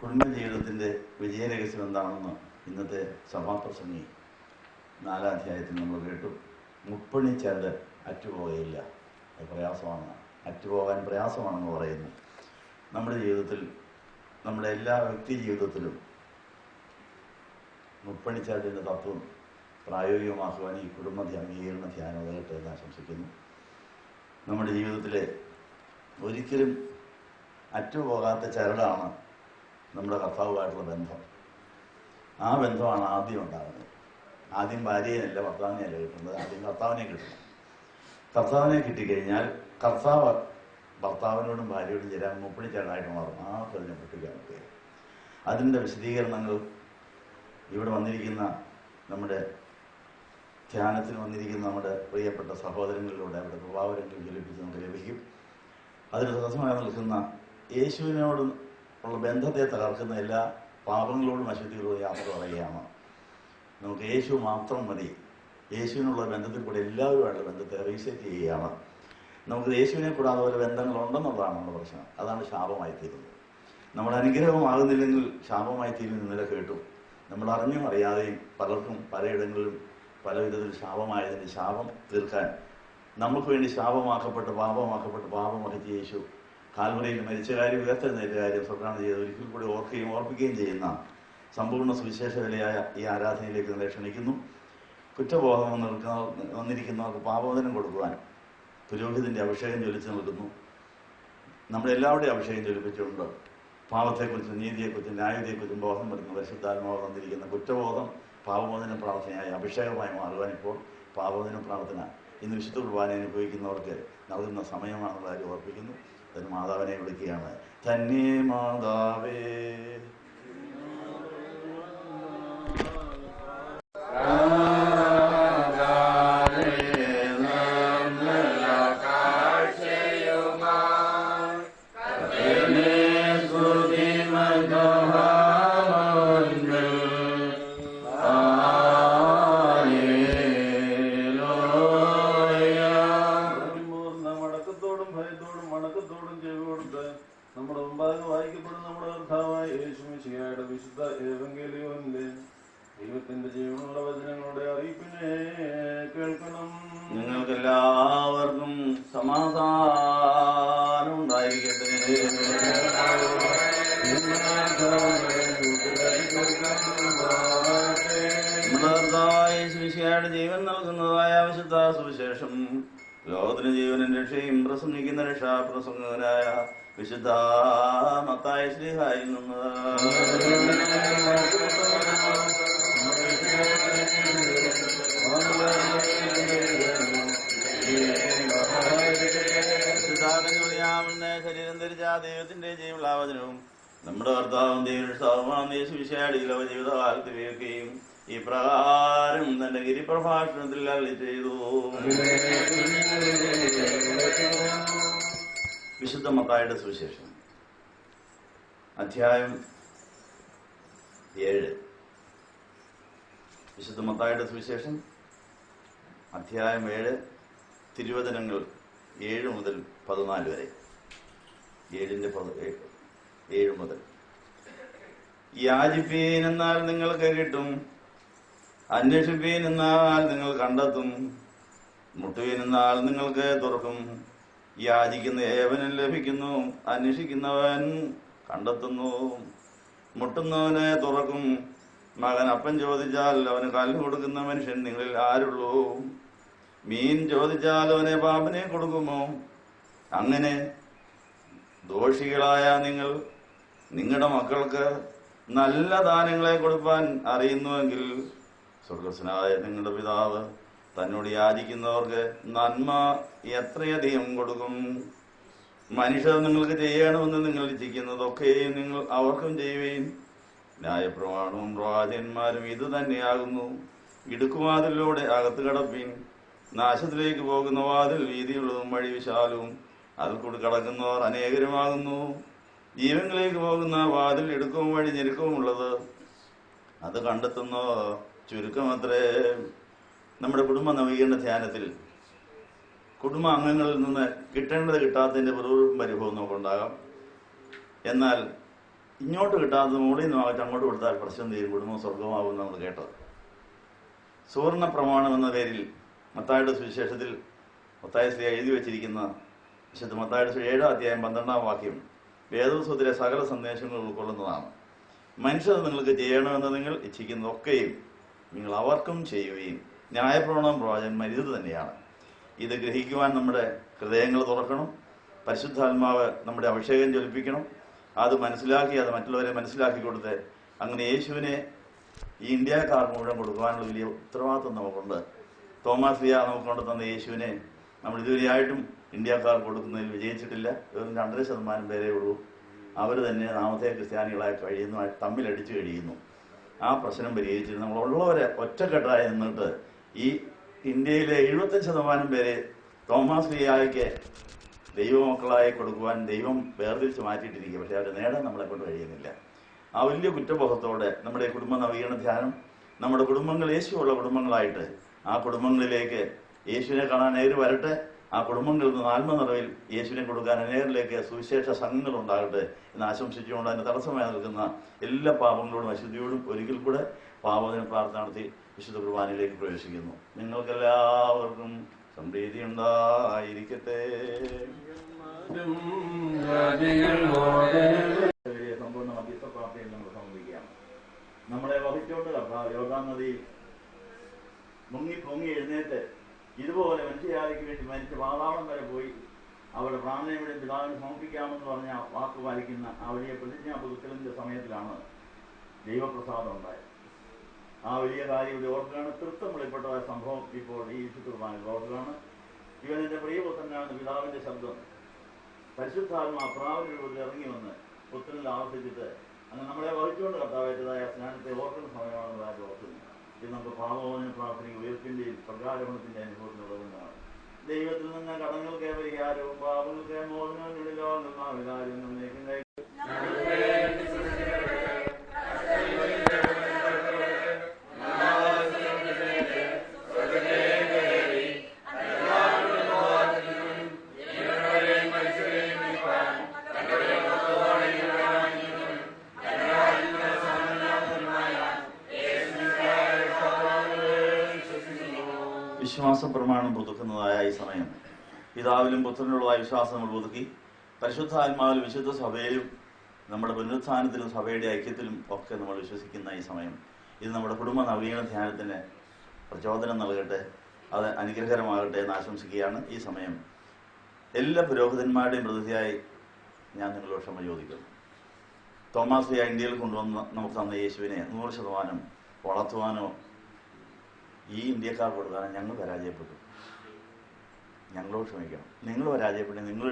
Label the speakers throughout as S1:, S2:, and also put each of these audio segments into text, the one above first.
S1: കുടുംബജീവിതത്തിൻ്റെ വിജയരഹസ്യം എന്താണെന്ന് ഇന്നത്തെ സഭാപ്രസംഗി 4-ാം അധ്യായത്തിൽ നമ്മൾ കേട്ടു. മുപ്പണിച്ചരട് അറ്റുപോകയില്ല, അത് പ്രയാസമാണ്, അറ്റുപോകാൻ പ്രയാസമാണെന്ന് പറയുന്നു. നമ്മുടെ ജീവിതത്തിൽ, നമ്മുടെ എല്ലാ വ്യക്തി ജീവിതത്തിലും മുപ്പണിച്ചരടിൻ്റെ തത്വം പ്രായോഗികമാക്കുവാൻ ഈ കുടുംബ അംഗീകരണ ധ്യാനം ഉതകട്ടെ എന്ന് ആശംസിക്കുന്നു. നമ്മുടെ ജീവിതത്തിലെ ഒരിക്കലും അറ്റുപോകാത്ത ചരടാണ് നമ്മുടെ കർത്താവുമായിട്ടുള്ള ബന്ധം. ആ ബന്ധമാണ് ആദ്യം ഉണ്ടാകുന്നത്. ആദ്യം ഭാര്യയെയല്ല ഭർത്താവിനെയല്ല കിട്ടുന്നത്, ആദ്യം കർത്താവിനെ കിട്ടണം. കർത്താവിനെ കിട്ടിക്കഴിഞ്ഞാൽ കർത്താവ് ഭർത്താവിനോടും ഭാര്യയോടും ചേരാൻ മുപ്പണിച്ചരടായിട്ട് മാറും. ആ പറഞ്ഞ പൊട്ടിക്കാൻ പറ്റുക. അതിൻ്റെ വിശദീകരണങ്ങൾ ഇവിടെ വന്നിരിക്കുന്ന നമ്മുടെ ധ്യാനത്തിന് വന്നിരിക്കുന്ന നമ്മുടെ പ്രിയപ്പെട്ട സഹോദരങ്ങളിലൂടെ അവരുടെ പ്രഭാവരങ്ങൾ ജ്വലിപ്പിച്ച് നമുക്ക് ലഭിക്കും. അതിന് തടസ്സമായി നിൽക്കുന്ന യേശുവിനോട് ഉള്ള ബന്ധത്തെ തകർക്കുന്ന എല്ലാ പാപങ്ങളോടും അശുദ്ധികളോടും യാത്ര പറയുകയാണ്. നമുക്ക് യേശു മാത്രം മതി. യേശുവിനുള്ള ബന്ധത്തിൽ കൂടെ എല്ലാവരുമായിട്ടുള്ള ബന്ധത്തെ റീസെറ്റ് ചെയ്യുകയാണ്. നമുക്ക് യേശുവിനെ കൂടാതെ പോലെ ബന്ധങ്ങളുണ്ടെന്നുള്ളതാണ് നമ്മുടെ പ്രശ്നം. അതാണ് ശാപമായി തീരുന്നത്. നമ്മുടെ അനുഗ്രഹമാകുന്നില്ലെങ്കിൽ ശാപമായി തീരുന്ന ഇന്നലെ കേട്ടു. നമ്മൾ അറിഞ്ഞും അറിയാതെയും പലർക്കും പലയിടങ്ങളിലും പല വിധത്തിൽ ശാപമായതിൻ്റെ ശാപം തീർക്കാൻ നമുക്ക് വേണ്ടി ശാപമാക്കപ്പെട്ട് പാപമാക്കിയ യേശു കാൽവറിയിൽ മരിച്ച കാര്യം, ഉയർത്തെഴുന്നേറ്റ കാര്യം സ്വർഗ്ഗാനം ചെയ്ത് ഒരിക്കൽ കൂടി ഓർപ്പിക്കുകയും ചെയ്യുന്ന സമ്പൂർണ്ണ സുവിശേഷ വിലയായ ഈ ആരാധനയിലേക്ക് നിങ്ങളെ ക്ഷണിക്കുന്നു. കുറ്റബോധം വന്നിരിക്കുന്നവർക്ക് പാപമോചനം കൊടുക്കുവാൻ പുരോഹിതൻ്റെ അഭിഷേകം ജ്വലിച്ച് നിൽക്കുന്നു. നമ്മളെല്ലാവരുടെയും അഭിഷേകം ജ്വലിപ്പിച്ചുകൊണ്ട് പാപത്തെക്കുറിച്ചും നീതിയെക്കുറിച്ചും ന്യായതയെക്കുറിച്ചും ബോധം വരുന്ന പരിശുദ്ധാത്മാവ് തന്നിരിക്കുന്ന കുറ്റബോധം പാപമോചന പ്രാർത്ഥനയായി അഭിഷേകമായി മാറുവാൻ ഇപ്പോൾ പാപമോചന പ്രാർത്ഥന ഇന്ന് വിശുദ്ധ കുർബാന അനുഭവിക്കുന്നവർക്ക് നൽകുന്ന സമയമാണെന്നുള്ള കാര്യം ഓർപ്പിക്കുന്നു. അതിന് മാതാവിനെ വിളിക്കുകയാണ്. തന്നെ മാതാവേ
S2: ദൈവത്തിന്റെ ജീവനുള്ള വചനങ്ങളുടെ അറിയിപ്പിനെ കേൾക്കണം.
S1: നിങ്ങൾക്കെല്ലാവർക്കും സമാധാനം ഉണ്ടായിരിക്കട്ടെ. നമ്മുടെ ജീവൻ നൽകുന്നതായ വിശുദ്ധ സുവിശേഷം ലോകത്തിന് ജീവനും രക്ഷയും പ്രസംഗിക്കുന്ന രക്ഷാപ്രസംഗകനായ വിശുദ്ധ മത്തായി ശ്ലീഹായിൽ നിന്ന് ശരീരം ധരിച്ച ദൈവത്തിന്റെ ജീവലാവചനവും നമ്മുടെ കർത്താവും ദൈവം യേശുവിശേഷയുടെ ജീവിതകാലത്ത് വിവരിക്കുകയും ഈ പ്രകാരം തന്റെ ഗിരിപ്രഭാഷണത്തിൽ അരുളി ചെയ്തു. വിശുദ്ധ മത്തായിയുടെ സുവിശേഷം അധ്യായം 7. വിശുദ്ധ മത്തായിയുടെ സുവിശേഷം അധ്യായം 7, തിരുവചനങ്ങൾ 7 മുതൽ 14 വരെ. 7 മുതൽ. യാചിപ്പീൻ എന്നാൽ നിങ്ങൾക്ക് കിട്ടും, അന്വേഷിപ്പീൻ എന്നാൽ നിങ്ങൾ കണ്ടെത്തും, മുട്ടുവീൻ എന്നാൽ നിങ്ങൾക്ക് തുറക്കും. യാചിക്കുന്ന ഏവനും ലഭിക്കുന്നു, അന്വേഷിക്കുന്നവൻ കണ്ടെത്തുന്നു, മുട്ടുന്നവനെ തുറക്കും. മകൻ അപ്പം ചോദിച്ചാൽ അവന് കല്ല് കൊടുക്കുന്ന മനുഷ്യൻ നിങ്ങളിൽ ആരുള്ളൂ? മീൻ ചോദിച്ചാൽ അവനെ പാമ്പിനെ കൊടുക്കുമോ? അങ്ങനെ ദോഷികളായ നിങ്ങൾ നിങ്ങളുടെ മക്കൾക്ക് നല്ല ദാനങ്ങളെ കൊടുപ്പാൻ അറിയുന്നുവെങ്കിൽ സ്വർഗസ്വനായ നിങ്ങളുടെ പിതാവ് തന്നോട് യാചിക്കുന്നവർക്ക് നന്മ എത്രയധികം കൊടുക്കും. മനുഷ്യർ നിങ്ങൾക്ക് ചെയ്യണമെന്ന് നിങ്ങൾ ഇച്ഛിക്കുന്നതൊക്കെയും നിങ്ങൾ അവർക്കും ചെയ്യുകയും ന്യായപ്രമാണവും പ്രവാചകന്മാരും ഇത് തന്നെയാകുന്നു. ഇടുക്കുവാതിലൂടെ അകത്ത് കടപ്പീൻ. നാശത്തിലേക്ക് പോകുന്ന വാതിൽ വീതിയുള്ളതും വഴി വിശാലവും, അതിൽ കൂടി കടക്കുന്നവർ അനേകരുമാകുന്നു. ജീവനിലേക്ക് പോകുന്ന വാതിൽ ഇടുക്കവും വഴി ഞെരുക്കവും ഉള്ളത്, അത് കണ്ടെത്തുന്നവർ ചുരുക്കമത്രേ. നമ്മുടെ കുടുംബ നവീകരണ ധ്യാനത്തിൽ കുടുംബ അംഗങ്ങളിൽ നിന്ന് കിട്ടേണ്ടത് കിട്ടാത്തതിൻ്റെ വെറും പരിഭവം നമുക്കുണ്ടാകാം. എന്നാൽ ഇങ്ങോട്ട് കിട്ടാത്തത് മുകളിൽ നിന്ന് വാങ്ങിച്ച് അങ്ങോട്ട് കൊടുത്താൽ പ്രശ്നം തീരും, കുടുംബം സ്വർഗമാകും നമ്മൾ കേട്ടത്. സുവർണ പ്രമാണം എന്ന പേരിൽ മത്തായിയുടെ സുവിശേഷത്തിൽ മത്തായി ശ്രീ എഴുതി വെച്ചിരിക്കുന്ന വിശുദ്ധ മത്തായിയുടെ 7-ാം അധ്യായം 12-ാം വാക്യം വേദപുസ്തകത്തിലെ സകല സന്ദേശങ്ങൾ ഉൾക്കൊള്ളുന്നതാണ്. മനുഷ്യർ നിങ്ങൾക്ക് ചെയ്യണമെന്ന് നിങ്ങൾ ഇച്ഛിക്കുന്നതൊക്കെയും നിങ്ങൾ അവർക്കും ചെയ്യുകയും ന്യായപ്രമാണവും പ്രവാചകന്മാർ ഇത് തന്നെയാണ്. ഇത് ഗ്രഹിക്കുവാൻ നമ്മുടെ ഹൃദയങ്ങൾ തുറക്കണം. പരിശുദ്ധാത്മാവ് നമ്മുടെ അഭിഷേകം ജ്വലിപ്പിക്കണം. അത് മനസ്സിലാക്കി അത് മറ്റുള്ളവരെ മനസ്സിലാക്കി കൊടുത്ത് അങ്ങനെ യേശുവിനെ ഈ ഇന്ത്യക്കാർക്ക് മുഴുവൻ കൊടുക്കുവാനുള്ള വലിയ ഉത്തരവാദിത്വം നമുക്കുണ്ട്. തോമസ് ലിയ നമുക്ക് കൊണ്ട് തന്ന യേശുവിനെ നമ്മൾ ഇതുവരെയായിട്ടും ഇന്ത്യക്കാർക്ക് കൊടുക്കുന്നതിൽ വിജയിച്ചിട്ടില്ല. വെറും 2% പേരേ ഉള്ളൂ. അവർ തന്നെ നാമത്തെ ക്രിസ്ത്യാനികളായി കഴിയുന്നു, തമ്മിലടിച്ചു കഴിയുന്നു. ആ പ്രശ്നം പരിഹരിച്ചിട്ട് നമ്മളുള്ളവരെ ഒറ്റക്കെട്ടായി നിന്നിട്ട് ഈ ഇന്ത്യയിലെ 75% പേരെ തോമസ് ലിയായ്ക്ക് ദൈവമക്കളായി കൊടുക്കുവാൻ ദൈവം വേർതിരിച്ച് മാറ്റിയിട്ടിരിക്കുക. പക്ഷെ അവരെ നേടാൻ നമ്മളെ കൊണ്ട് കഴിയുന്നില്ല. ആ വലിയ കുറ്റബോധത്തോടെ നമ്മുടെ കുടുംബ നവീകരണ ധ്യാനം, നമ്മുടെ കുടുംബങ്ങൾ യേശുവുള്ള കുടുംബങ്ങളായിട്ട് ആ കുടുംബങ്ങളിലേക്ക് യേശുവിനെ കാണാൻ നേര് വരട്ടെ. ആ കുടുംബങ്ങളിൽ നിന്ന് ആത്മനിറവിൽ യേശുവിനെ കൊടുക്കാൻ അനേകരിലേക്ക് സുവിശേഷ സംഘങ്ങൾ ഉണ്ടാകട്ടെ എന്ന് ആശംസിച്ചുകൊണ്ട് അതിന് തടസ്സമായി നിൽക്കുന്ന എല്ലാ പാപങ്ങളോടും അശുദ്ധിയോടും ഒരിക്കൽ കൂടെ പാപത്തിന് പ്രാർത്ഥന നടത്തി വിശുദ്ധ കുർബാനയിലേക്ക് പ്രവേശിക്കുന്നു. നിങ്ങൾക്കെല്ലാവർക്കും സംപ്രീതി ഉണ്ടായിരിക്കട്ടെ. സമ്പൂർണ്ണ മധ്യസ്ഥ പ്രാർത്ഥനയിൽ നമ്മൾ സമർപ്പിക്കാം. നമ്മളെ വഹിച്ചുകൊണ്ട് യോർദാൻ നദിയിൽ പൊങ്ങി എഴുന്നേറ്റ് ഇതുപോലെ മനുഷ്യജാതിക്ക് വേണ്ടി മരിച്ച പാതാളം വരെ പോയി അവരുടെ പ്രാണനെ ഇവിടെ പിതാവിന് സമർപ്പിക്കാമെന്ന് പറഞ്ഞ വാക്ക് പാലിക്കുന്ന ആ വലിയ പ്രതിജ്ഞാ പുതുക്കലിന്റെ സമയത്തിലാണ് ദൈവപ്രസാദം ഉണ്ടായത്. ആ വലിയ കാര്യം ഇവിടെ ഓർക്കുകയാണ്. തൃത്വം വെളിപ്പെട്ടതായ സംഭവം ഇപ്പോൾ ഈ വിശുദ്ധ കുർബാനയിൽ ഓർക്കുകയാണ്. ഇവൻ എന്റെ പ്രിയപുത്രനാണ് പിതാവിന്റെ ശബ്ദം. പരിശുദ്ധാത്മാ പ്രാവിന്റെ രൂപത്തിൽ ഇറങ്ങി വന്ന് പുത്രനിൽ ആവർത്തിച്ചിട്ട് അങ്ങനെ നമ്മളെ വഹിച്ചുകൊണ്ട് കർത്താവേറ്റതായ സ്നാനത്തെ ഓർക്കുന്ന സമയമാണെന്ന് കാര്യം ഓർക്കുന്നു. ഇത് നമുക്ക് പാപമോചന പ്രാർത്ഥനയ്ക്ക് ഉയർപ്പിന്റെയും പ്രകാരമണത്തിന്റെ അനുഭവത്തിനുള്ളതെന്നാണ്. ദൈവത്തിൽ നിന്ന് കടങ്ങൾക്ക് പരിഹാരവും പാപങ്ങൾക്ക് മോചനങ്ങളിലോ വികാരം എന്നേക്കും കൈ വിശ്വാസ പ്രമാണം പുതുക്കുന്നതായ ഈ സമയം പിതാവിലും പുത്രനുള്ളതായ വിശ്വാസം നമ്മൾ പുതുക്കി പരിശുദ്ധാത്മാവിലും വിശുദ്ധ സഭയിലും നമ്മുടെ പുനരുത്ഥാനത്തിലും സഭയുടെ ഐക്യത്തിലും ഒക്കെ നമ്മൾ വിശ്വസിക്കുന്ന ഈ സമയം ഇത് നമ്മുടെ കുടുംബ നവീകരണ ധ്യാനത്തിന് പ്രചോദനം നൽകട്ടെ, അത് അനുഗ്രഹകരമാകട്ടെ എന്ന് ആശംസിക്കുകയാണ്. ഈ സമയം എല്ലാ പുരോഹിതന്മാരുടെയും പ്രതിനിധിയായി ഞാൻ നിങ്ങളോട് ക്ഷമ ചോദിക്കുന്നു. തോമസ് ലിയ ഇന്ത്യയിൽ കൊണ്ടുവന്ന് നമുക്ക് തന്ന യേശുവിനെ 100% വളർത്തുവാനോ ഈ ഇന്ത്യക്കാർ കൊടുക്കാനോ ഞങ്ങൾ പരാജയപ്പെട്ടു. ഞങ്ങളോട് ക്ഷമിക്കണം. നിങ്ങൾ പരാജയപ്പെട്ടു, നിങ്ങൾ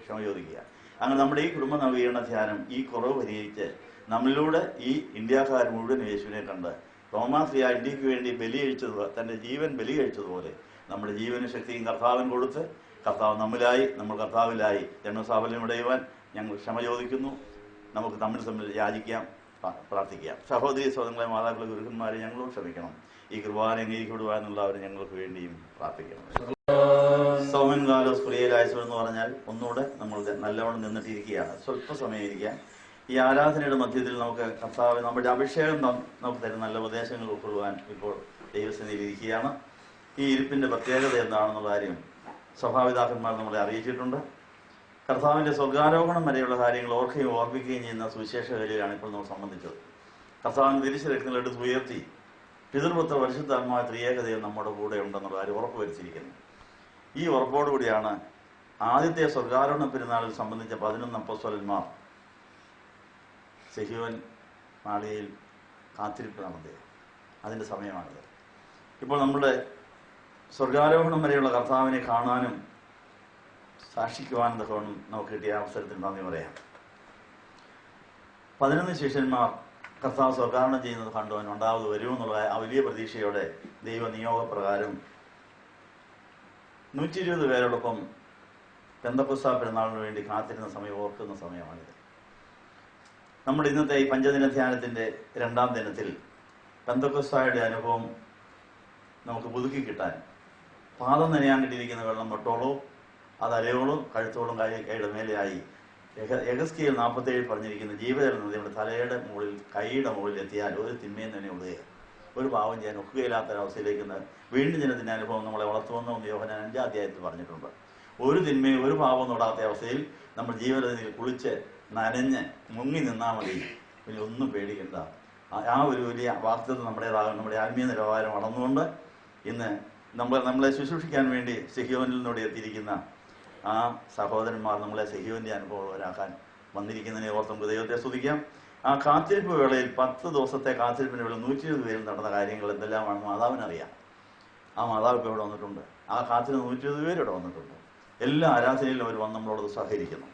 S1: ക്ഷമ ചോദിക്കുക. അങ്ങനെ നമ്മുടെ ഈ കുടുംബ നവീകരണ ധ്യാനം ഈ കുറവ് പരിഹരിച്ച് നമ്മളിലൂടെ ഈ ഇന്ത്യക്കാർ മുഴുവൻ യേശുവിനെ കണ്ട് തോമസ് ലിയ ഇന്ത്യക്ക് വേണ്ടി ബലിയഴിച്ചതുപോലെ തൻ്റെ ജീവൻ ബലിയഴിച്ചതുപോലെ നമ്മുടെ ജീവനും ശക്തിയും കർത്താവിന് കൊടുത്ത് കർത്താവ് നമ്മിലായി നമ്മൾ കർത്താവിലായി ജന്മസാഫല്യം അടയുവാൻ ഞങ്ങൾ ക്ഷമ ചോദിക്കുന്നു. നമുക്ക് തമ്മിൽ യാചിക്കാം, പ്രാർത്ഥിക്കാം. സഹോദരി സഹോദരങ്ങളെ, മാതാക്കളെ, ഗുരുക്കന്മാരെ ഞങ്ങളോട് ക്ഷമിക്കണം. ഈ കൃപാനെ അംഗീകരിക്കപ്പെടുവാനുള്ളവർ ഞങ്ങൾക്ക് വേണ്ടിയും പ്രാർത്ഥിക്കണം. സൗമൻ കാലോസ് പ്രിയലായസോ എന്ന് പറഞ്ഞാൽ ഒന്നുകൂടെ നമ്മൾ നല്ലവണ്ണം നിന്നിട്ടിരിക്കുകയാണ്. സ്വല്പ സമയം ഇരിക്കാം. ഈ ആരാധനയുടെ മധ്യത്തിൽ നമുക്ക് കർത്താവ് നമ്മുടെ അഭിഷേകം നമുക്ക് തരുന്ന നല്ല ഉപദേശങ്ങൾ ഉൾക്കൊള്ളുവാൻ ഇപ്പോൾ ദൈവസന്നിധിയിൽ ഇരിക്കുകയാണ്. ഈ ഇരിപ്പിന്റെ പ്രത്യേകത എന്താണെന്നുള്ള കാര്യം സഭാപിതാക്കന്മാർ നമ്മളെ അറിയിച്ചിട്ടുണ്ട്. കർത്താവിന്റെ സ്വർഗാരോഹണം വരെയുള്ള കാര്യങ്ങൾ ഓർക്കുകയും ഓർപ്പിക്കുകയും ചെയ്യുന്ന സുവിശേഷ വേലയിലാണ് ഇപ്പോൾ നമ്മൾ സംബന്ധിച്ചത്. കർത്താവിന് തിരിച്ചു രക്തങ്ങൾ എടുത്ത് ഉയർത്തി പിതൃപുത്ര പരിശുദ്ധാത്മായ ത്രിയേകതയിൽ നമ്മുടെ കൂടെ ഉണ്ടെന്നുള്ള കാര്യം ഉറപ്പുവരുത്തിയിരിക്കുന്നു. ഈ ഉറപ്പോടുകൂടിയാണ് ആദ്യത്തെ സ്വർഗാരോഹണ പെരുന്നാളിൽ സംബന്ധിച്ച 11 അപ്പോസ്തലന്മാർ സെഹിയോൻ മാളികയിൽ കാത്തിരിപ്പ് നടത്തിയത്. അതിൻ്റെ സമയമാണിത്. ഇപ്പോൾ നമ്മുടെ സ്വർഗാരോഹണം വരെയുള്ള കർത്താവിനെ കാണാനും സാക്ഷിക്കുവാനും തക്കവണ്ണം നമുക്ക് കിട്ടിയ അവസരത്തിൽ നന്ദി പറയാം. 11 ശിഷ്യന്മാർ കർത്താവ് സ്വർഗാരോഹണം ചെയ്യുന്നത് കണ്ടുവൻ ഉണ്ടാവത് വരുമെന്നുള്ള ആ വലിയ പ്രതീക്ഷയോടെ ദൈവ നിയോഗപ്രകാരം 120 പേരോടൊപ്പം പെന്തക്കോസ്താ പെരുന്നാളിന് വേണ്ടി കാത്തിരുന്ന സമയം ഓർക്കുന്ന സമയമാണിത്. നമ്മുടെ ഇന്നത്തെ ഈ പഞ്ചദിന ധ്യാനത്തിൻ്റെ 2ാം ദിനത്തിൽ പെന്തക്കോസ്തായുടെ അനുഭവം നമുക്ക് പുതുക്കി കിട്ടാൻ പാദം നനയാൻ കിട്ടിയിരിക്കുന്ന വെള്ളം മുട്ടോളോ അത് അരയോളും കഴുത്തോളും കൈയുടെ മേലെയായി യെഹെസ്കേൽ 47 പറഞ്ഞിരിക്കുന്ന ജീവജലം നദി നമ്മുടെ തലയുടെ മുകളിൽ കൈയുടെ മുകളിൽ എത്തിയാൽ ഒരു തിന്മയും തന്നെ ഉള്ളുക, ഒരു പാവം ചെയ്യാൻ ഒക്കുകയില്ലാത്തൊരവസ്ഥയിലേക്ക് വീണ്ടും ജനത്തിൻ്റെ അനുഭവം നമ്മളെ വളർത്തുമെന്ന് യോഹന്നാൻ 5-ാം അധ്യായത്തിൽ പറഞ്ഞിട്ടുണ്ട്. ഒരു തിന്മയും ഒരു പാവം തൊടാത്ത അവസ്ഥയിൽ നമ്മൾ ജീവനദിയിൽ കുളിച്ച് നനഞ്ഞ് മുങ്ങി നിന്നാൽ മതി, പിന്നെ ഒന്നും പേടിക്കണ്ട. ആ ഒരു വലിയ വാസ്തവം നമ്മുടെ ആത്മീയ നിലവാരം വളർന്നുകൊണ്ട് ഇന്ന് നമ്മളെ ശുശ്രൂഷിക്കാൻ വേണ്ടി സിഹിയോനിൽ നിന്നോട് എത്തിയിരിക്കുന്ന ആ സഹോദരന്മാർ നമ്മളെ സിഹിയോന്റെ അനുഭവരാക്കാൻ വന്നിരിക്കുന്നതിനെ ഓർത്ത് നമുക്ക് ദൈവത്തെ സ്തുതിക്കാം. ആ കാത്തിരിപ്പ് വേളയിൽ 10 ദിവസത്തെ കാത്തിരിപ്പിന് വേളയിൽ 120 പേരിൽ നടന്ന കാര്യങ്ങൾ എന്തെല്ലാമാണ് മാതാവിനറിയാം. ആ മാതാവ് ഇപ്പോൾ ഇവിടെ വന്നിട്ടുണ്ട്. ആ കാത്തിരി 120 പേര് ഇവിടെ വന്നിട്ടുണ്ട്. എല്ലാ ആരാധനയിലും അവർ വന്ന് നമ്മളോട് സഹകരിക്കുന്നു.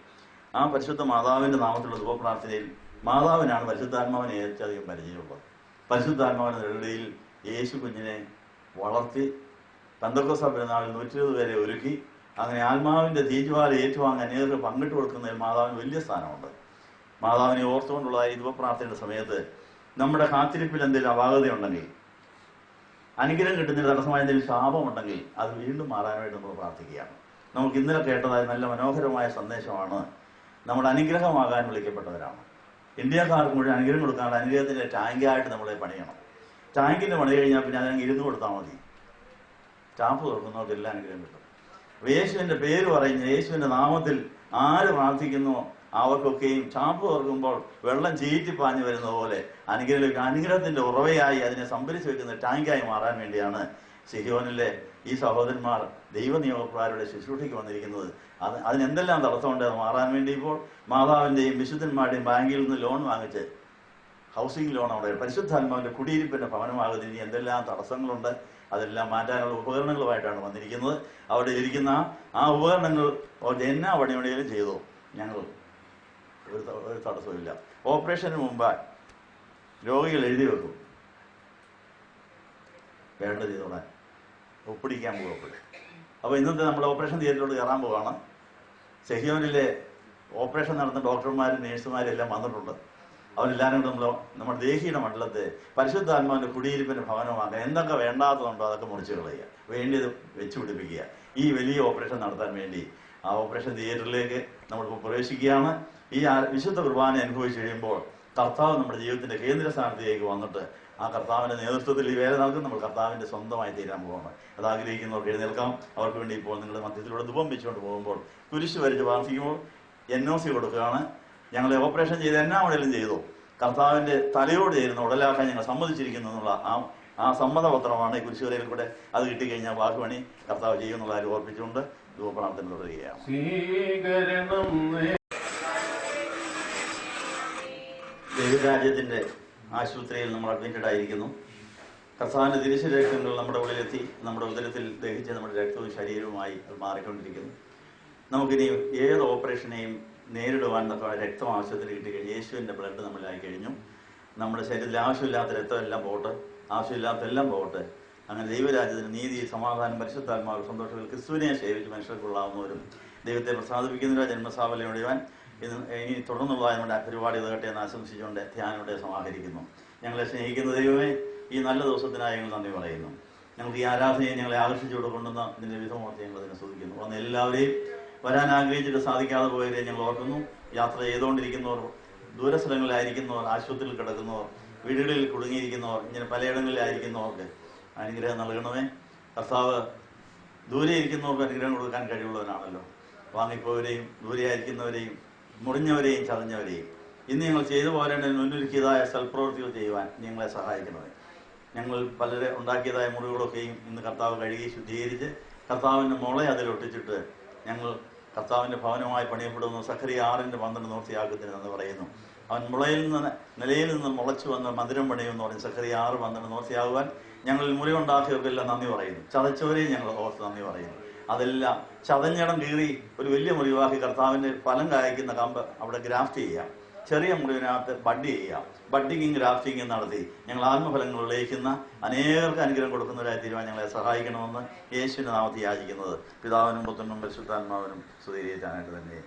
S1: ആ പരിശുദ്ധ മാതാവിന്റെ നാമത്തിലുള്ള ധൂപപ്രാർത്ഥനയിൽ മാതാവിനാണ് പരിശുദ്ധാത്മാവിനെ ഏറ്റവും പരിചയമുള്ളത്. പരിശുദ്ധാത്മാവിന്റെ ഇടയിൽ യേശു കുഞ്ഞിനെ വളർത്തി പെന്തക്കോസ്താ പെരുന്നാളിൽ 120 പേരെ ഒരുക്കി അങ്ങനെ ആത്മാവിന്റെ തീജ്വാല ഏറ്റുവാങ്ങാൻ അനേകർക്ക് പങ്കിട്ട് കൊടുക്കുന്നതിൽ മാതാവിന് വലിയ സ്ഥാനമുണ്ട്. മാതാവിനെ ഓർത്തുകൊണ്ടുള്ള ഈ ധൂപപ്രാർത്ഥനയുടെ സമയത്ത് നമ്മുടെ കാത്തിരിപ്പിൽ എന്തെങ്കിലും അപാകതയുണ്ടെങ്കിൽ, അനുഗ്രഹം കിട്ടുന്നതിന് തടസ്സമായ എന്തെങ്കിലും ശാപമുണ്ടെങ്കിൽ അത് വീണ്ടും മാറാനായിട്ട് നമ്മൾ പ്രാർത്ഥിക്കുകയാണ്. നമുക്ക് ഇന്നലെ കേട്ടതായ നല്ല മനോഹരമായ സന്ദേശമാണ്. നമ്മുടെ അനുഗ്രഹമാകാൻ വിളിക്കപ്പെട്ടവരാണ്. ഇന്ത്യക്കാർക്ക് മുഴുവൻ അനുഗ്രഹം കൊടുക്കാനുള്ള അനുഗ്രഹത്തിന്റെ ടാങ്കായിട്ട് നമ്മളെ പണിയണം. ടാങ്കിന്റെ പണി കഴിഞ്ഞാൽ പിന്നെ അതിനങ്ങ് ഇരുന്ന് കൊടുത്താൽ മതി. ടാപ്പ് തുറക്കുന്നവർക്ക് എല്ലാം അനുഗ്രഹം കിട്ടും. യേശുവിന്റെ പേര് പറയുന്ന യേശുവിന്റെ നാമത്തിൽ ആര് പ്രാർത്ഥിക്കുന്നോ അവർക്കൊക്കെയും ടാപ്പ് തുറക്കുമ്പോൾ വെള്ളം ചീറ്റിപ്പാഞ്ഞു വരുന്ന പോലെ അനുഗ്രഹത്തിന്റെ ഉറവയായി അതിനെ സംഭരിച്ചു വെക്കുന്ന ടാങ്കായി മാറാൻ വേണ്ടിയാണ് സിഹിയോനിലെ ഈ സഹോദരന്മാർ ദൈവനിയോഗക്കാരുടെ ശുശ്രൂഷയ്ക്ക് വന്നിരിക്കുന്നത്. അതിനെന്തെല്ലാം തടസ്സമുണ്ട് അത് മാറാൻ വേണ്ടി ഇപ്പോൾ മാതാവിന്റെയും വിശുദ്ധന്മാരുടെയും ബാങ്കിൽ നിന്ന് ലോൺ വാങ്ങിച്ച് ഹൗസിംഗ് ലോൺ അവിടെ പരിശുദ്ധാത്മാവിന്റെ കുടിയിരിപ്പിന്റെ ഭവനമാകുന്നതിന് ഇനി എന്തെല്ലാം തടസ്സങ്ങളുണ്ട് അതെല്ലാം മാറ്റാനുള്ള ഉപകരണങ്ങളുമായിട്ടാണ് വന്നിരിക്കുന്നത്. അവിടെ ഇരിക്കുന്ന ആ ഉപകരണങ്ങൾ എന്നാ പണിപണിയിലും ചെയ്തു. ഞങ്ങൾ ഒരു തടസ്സമില്ല. ഓപ്പറേഷന് മുമ്പ് രോഗികൾ എഴുതി വെക്കും, വേണ്ട ചെയ്തോളാൻ ഒപ്പിടിക്കാൻ പോകും. അപ്പോൾ ഇന്നത്തെ നമ്മൾ ഓപ്പറേഷൻ തിയേറ്ററിലോട്ട് കയറാൻ പോവാണ്. സെഹിയോനിലെ ഓപ്പറേഷൻ നടത്തുന്ന ഡോക്ടർമാരും നേഴ്സുമാരും എല്ലാം വന്നിട്ടുണ്ട്. അവരെല്ലാവരും കൂടെ നമ്മുടെ ദേഹിയുടെ മണ്ഡലത്തെ പരിശുദ്ധാത്മാവിന്റെ കുടിയിരിപ്പിന്റെ ഭവനമാക്കാൻ എന്തൊക്കെ വേണ്ടാത്തതുണ്ടോ അതൊക്കെ മുറിച്ചു കളയുക, വേണ്ടിയത് വെച്ചു പിടിപ്പിക്കുക. ഈ വലിയ ഓപ്പറേഷൻ നടത്താൻ വേണ്ടി ആ ഓപ്പറേഷൻ തിയേറ്ററിലേക്ക് നമ്മളിപ്പോൾ പ്രവേശിക്കുകയാണ്. ഈ വിശുദ്ധ കുർബാന അനുഭവിച്ചു കഴിയുമ്പോൾ കർത്താവ് നമ്മുടെ ജീവിതത്തിന്റെ കേന്ദ്ര സ്ഥാനത്തേക്ക് വന്നിട്ട് ആ കർത്താവിന്റെ നേതൃത്വത്തിൽ ഈ വേല നൽകും. നമ്മൾ കർത്താവിന്റെ സ്വന്തമായി തീരാൻ പോകണം. അത് ആഗ്രഹിക്കുന്നവർക്ക് എഴുന്നേൽക്കാം. അവർക്ക് വേണ്ടി ഇപ്പോൾ നിങ്ങളുടെ മധ്യത്തിലൂടെ ധൂപം വെച്ചുകൊണ്ട് പോകുമ്പോൾ കുരിശ് വരച്ച് പ്രാർത്ഥിക്കുമ്പോൾ NOC കൊടുക്കുകയാണ്. ഞങ്ങളെ ഓപ്പറേഷൻ ചെയ്ത് എന്നാ ഉടലും ചെയ്തു, കർത്താവിന്റെ തലയോട് ചേരുന്ന ഉടലാക്കാൻ ഞങ്ങൾ സമ്മതിച്ചിരിക്കുന്നു എന്നുള്ള ആ സമ്മതപത്രമാണ് ഈ കുരിശുവരയിൽ കൂടെ. അത് കിട്ടിക്കഴിഞ്ഞാൽ വാക്കുപണി കർത്താവ് ചെയ്യുന്നുള്ള കാര്യം ഓർപ്പിച്ചുകൊണ്ട് ധൂപപ്രാർത്ഥന തുടരുകയാണ്. ദൈവരാജ്യത്തിന്റെ ആശുപത്രിയിൽ നമ്മൾ അഡ്മിറ്റഡ് ആയിരിക്കുന്നു. കർത്താവിന്റെ തിരിച്ചുരക്തങ്ങൾ നമ്മുടെ ഉള്ളിലെത്തി നമ്മുടെ ഉദരത്തിൽ ദഹിച്ച് നമ്മുടെ രക്തവും ശരീരവുമായി അത് മാറിക്കൊണ്ടിരിക്കുന്നു. നമുക്കിനി ഏത് ഓപ്പറേഷനെയും നേരിടുവാൻ രക്തം ആവശ്യത്തിന് കിട്ടിക്കഴിഞ്ഞു. യേശുവിന്റെ ബ്ലഡ് നമ്മളിലായി കഴിഞ്ഞു. നമ്മുടെ ശരീരത്തിൽ ആവശ്യമില്ലാത്ത രക്തമെല്ലാം പോട്ടെ, ആവശ്യമില്ലാത്ത എല്ലാം പോട്ടെ. അങ്ങനെ ദൈവരാജ്യത്തിന് നീതി, സമാധാനം, പരിശുദ്ധാത്മാവ്, സന്തോഷങ്ങൾ ക്രിസ്തുവിനെ സേവിച്ച് മനുഷ്യർക്കുള്ളാവുന്നവരും ദൈവത്തെ പ്രസാദിപ്പിക്കുന്നവരാ ജന്മസാഫല്യമുടിയുവാൻ ഇനി തുടർന്നുള്ള നമ്മുടെ പരിപാടി ഇതട്ടെ എന്ന് ആശംസിച്ചുകൊണ്ട് ധ്യാനോടെ സമാഹരിക്കുന്നു. ഞങ്ങളെ സ്നേഹിക്കുന്ന ദൈവമേ, ഈ നല്ല ദിവസത്തിനായി ഞങ്ങൾ നന്ദി പറയുന്നു. ഞങ്ങൾക്ക് ഈ ആരാധനയെ ഞങ്ങളെ ആകർഷിച്ചുകൊണ്ട് കൊണ്ടുവന്ന ഇതിന്റെ വിധമോർത്ത് ഞങ്ങൾ അതിനെ സ്തുതിക്കുന്നു. വന്ന് എല്ലാവരെയും വരാൻ ആഗ്രഹിച്ചിട്ട് സാധിക്കാതെ പോയവരെ ഞങ്ങൾ ഓർക്കുന്നു. യാത്ര ചെയ്തുകൊണ്ടിരിക്കുന്നവർ, ദൂരസ്ഥലങ്ങളിലായിരിക്കുന്നവർ, ആശുപത്രിയിൽ കിടക്കുന്നവർ, വീടുകളിൽ കുടുങ്ങിയിരിക്കുന്നവർ, ഇങ്ങനെ പലയിടങ്ങളിലായിരിക്കുന്നവർക്ക് അനുഗ്രഹം നൽകണമേ. കർത്താവ് ദൂരെ ഇരിക്കുന്നവർക്ക് അനുഗ്രഹം കൊടുക്കാൻ കഴിവുള്ളവനാണല്ലോ. വാങ്ങിപ്പോവരെയും ദൂരെയായിരിക്കുന്നവരെയും മുറിഞ്ഞവരെയും ചതഞ്ഞവരെയും ഇന്ന് ഞങ്ങൾ ചെയ്തു പോരേണ്ടതിന് മുന്നൊരുക്കിയതായ സൽപ്രവൃത്തികൾ ചെയ്യുവാൻ ഞങ്ങളെ സഹായിക്കണമേ. ഞങ്ങൾ പലരെ ഉണ്ടാക്കിയതായ മുറിവുകളൊക്കെയും ഇന്ന് കർത്താവ് കഴുകി ശുദ്ധീകരിച്ച് കർത്താവിൻ്റെ മുളയെ അതിലൊട്ടിച്ചിട്ട് ഞങ്ങൾ കർത്താവിൻ്റെ ഭവനമായി പണിയപ്പെടുന്ന സഖറിയ 6:12 നോർത്തിയാക്കത്തിന് എന്ന് പറയുന്നു. അവൻ നിലയിൽ നിന്ന് മുളച്ചു വന്ന് മന്ദിരം പണിയുമെന്ന് പറഞ്ഞ് സഖറിയ 6:12 നോർത്തിയാകുവാൻ ഞങ്ങളിൽ മുറിവുണ്ടാക്കിയവർക്കെല്ലാം നന്ദി പറയുന്നു. ചതച്ചവരെയും ഞങ്ങൾ ഓർത്ത് നന്ദി പറയുന്നു. അതെല്ലാം ചതഞ്ഞിടം കീറി ഒരു വലിയ മുറിവാക്കി കർത്താവിൻ്റെ ഫലം കായ്ക്കുന്ന കമ്പ് അവിടെ ഗ്രാഫ്റ്റ് ചെയ്യാം. ചെറിയ മുറിവിനകത്ത് ബഡ് ചെയ്യാം. ബഡ്ഡിങ്ങും ഗ്രാഫ്റ്റിങ്ങും നടത്തി ഞങ്ങൾ ആത്മഫലങ്ങൾ വിളയിക്കുന്ന അനേകർക്ക് അനുഗ്രഹം കൊടുക്കുന്നവരായി തീരുവാൻ ഞങ്ങളെ സഹായിക്കണമെന്ന് യേശുവിന്റെ നാമത്തിൽ യാചിക്കുന്നത് പിതാവിനും പുത്രനും പരിശുദ്ധാത്മാവിനും സ്തുതിയായിട്ട് തന്നെ.